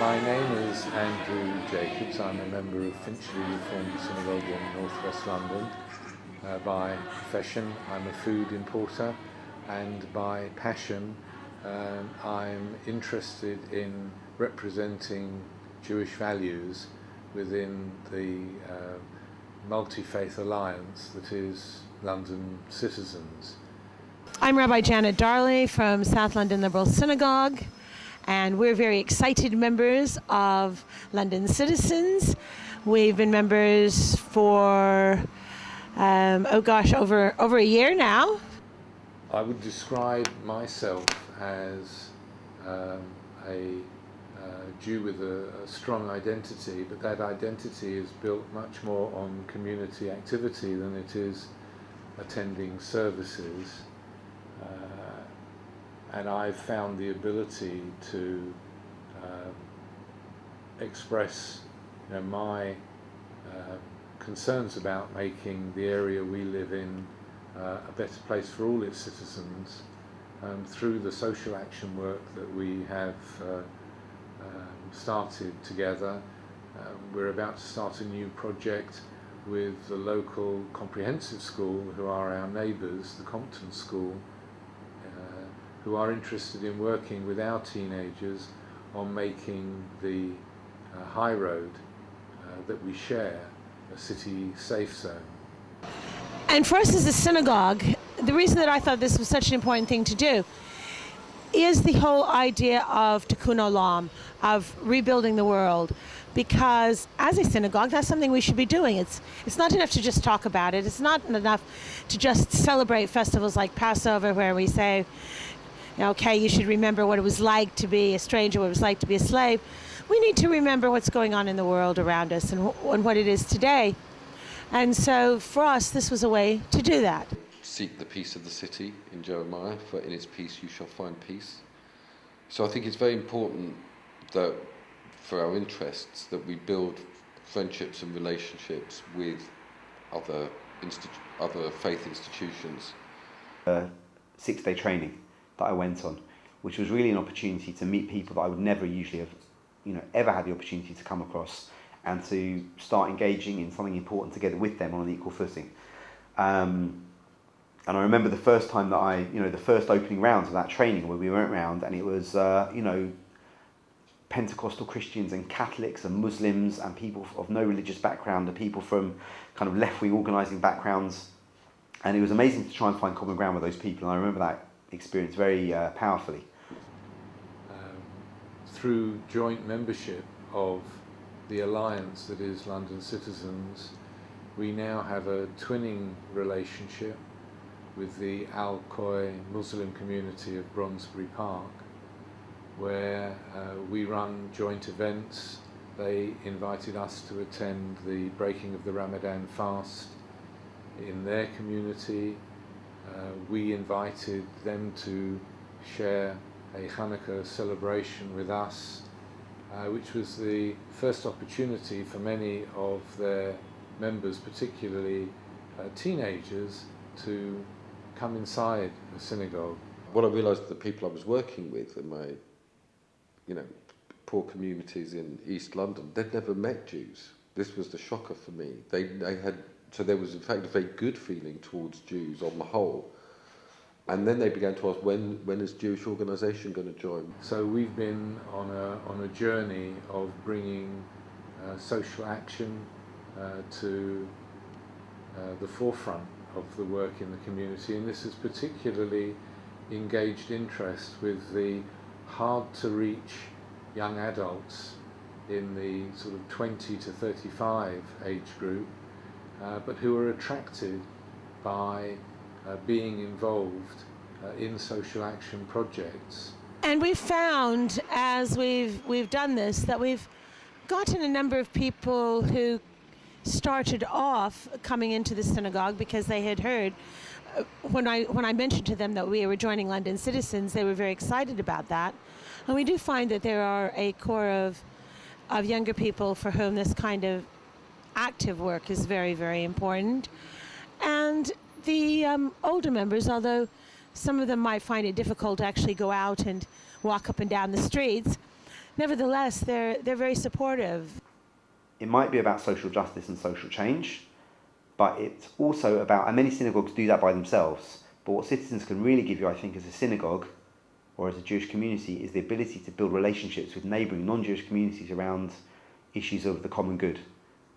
My name is Andrew Jacobs. I'm a member of Finchley Reformed Synagogue in North West London. By profession, I'm a food importer, and by passion, I'm interested in representing Jewish values within the multi-faith alliance that is London Citizens. I'm Rabbi Janet Darley from South London Liberal Synagogue, and we're very excited members of London Citizens. We've been members for, over a year now. I would describe myself as a Jew with a strong identity, but that identity is built much more on community activity than it is attending services. And I've found the ability to express my concerns about making the area we live in a better place for all its citizens through the social action work that we have started together. We're about to start a new project with the local comprehensive school, who are our neighbours, the Compton School, who are interested in working with our teenagers on making the high road that we share a city safe zone. And for us as a synagogue, the reason that I thought this was such an important thing to do is the whole idea of tikkun olam, of rebuilding the world. Because as a synagogue, that's something we should be doing. It's not enough to just talk about it. It's not enough to just celebrate festivals like Passover, where we say, okay, you should remember what it was like to be a stranger, what it was like to be a slave. We need to remember what's going on in the world around us and what it is today. And so for us, this was a way to do that. Seek the peace of the city in Jeremiah, for in its peace you shall find peace. So I think it's very important that for our interests that we build friendships and relationships with other faith institutions. 6-day training that I went on, which was really an opportunity to meet people that I would never usually have, ever had the opportunity to come across, and to start engaging in something important together with them on an equal footing. And I remember the first time that the first opening rounds of that training, where we went round, and it was, Pentecostal Christians and Catholics and Muslims and people of no religious background and people from kind of left-wing organising backgrounds. And it was amazing to try and find common ground with those people. And I remember that experience very powerfully. Through joint membership of the alliance that is London Citizens, we now have a twinning relationship with the Al-Khoi Muslim community of Bronsbury Park, where we run joint events. They invited us to attend the breaking of the Ramadan fast in their community. We invited them to share a Hanukkah celebration with us, which was the first opportunity for many of their members, particularly teenagers, to come inside the synagogue. What I realised, the people I was working with in my poor communities in East London, they'd never met Jews. This was the shocker for me. So there was in fact a very good feeling towards Jews on the whole. And then they began to ask, when is Jewish organisation going to join? So we've been on a journey of bringing social action to the forefront of the work in the community, and this is particularly engaged interest with the hard-to-reach young adults in the sort of 20 to 35 age group, but who are attracted by being involved in social action projects. And we've found, as we've done this, that we've gotten a number of people who started off coming into the synagogue because they had heard, when I mentioned to them that we were joining London Citizens, they were very excited about that. And we do find that there are a core of younger people for whom this kind of active work is very, very important. And the older members, although some of them might find it difficult to actually go out and walk up and down the streets, nevertheless, they're very supportive. It might be about social justice and social change, but it's also about, and many synagogues do that by themselves, but what citizens can really give you, I think, as a synagogue or as a Jewish community is the ability to build relationships with neighbouring non-Jewish communities around issues of the common good.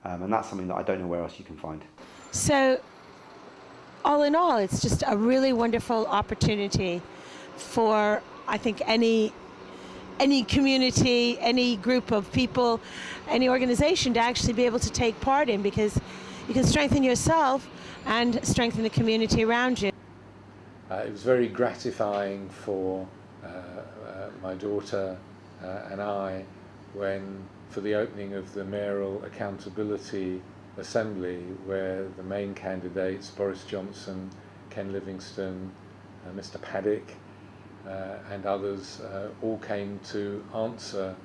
And that's something that I don't know where else you can find. So, all in all, it's just a really wonderful opportunity for, I think, any community, any group of people, any organization to actually be able to take part in, because you can strengthen yourself and strengthen the community around you. It was very gratifying for my daughter and I when, for the opening of the Mayoral Accountability Assembly, where the main candidates, Boris Johnson, Ken Livingstone, Mr Paddock, and others all came to answer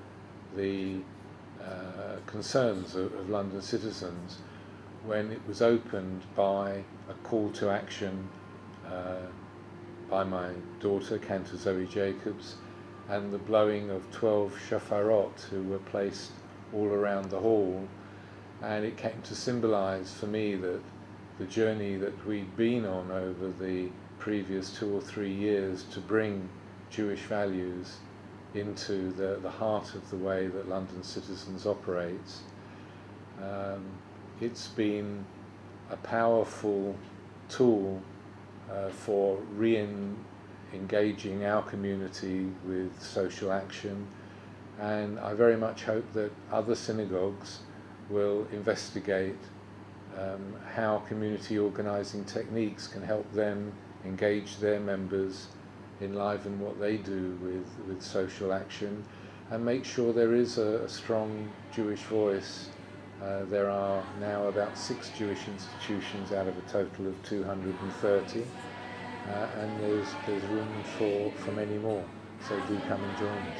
the concerns of London citizens, when it was opened by a call to action by my daughter, Cantor Zoe Jacobs, and the blowing of 12 shofarot who were placed all around the hall. And it came to symbolise for me that the journey that we'd been on over the previous 2 or 3 years to bring Jewish values into the heart of the way that London citizens operates. It's been a powerful tool for re-engaging our community with social action, and I very much hope that other synagogues will investigate how community organising techniques can help them engage their members, enliven what they do with social action, and make sure there is a strong Jewish voice. There are now about 6 Jewish institutions out of a total of 230, and there's room for many more, so do come and join us.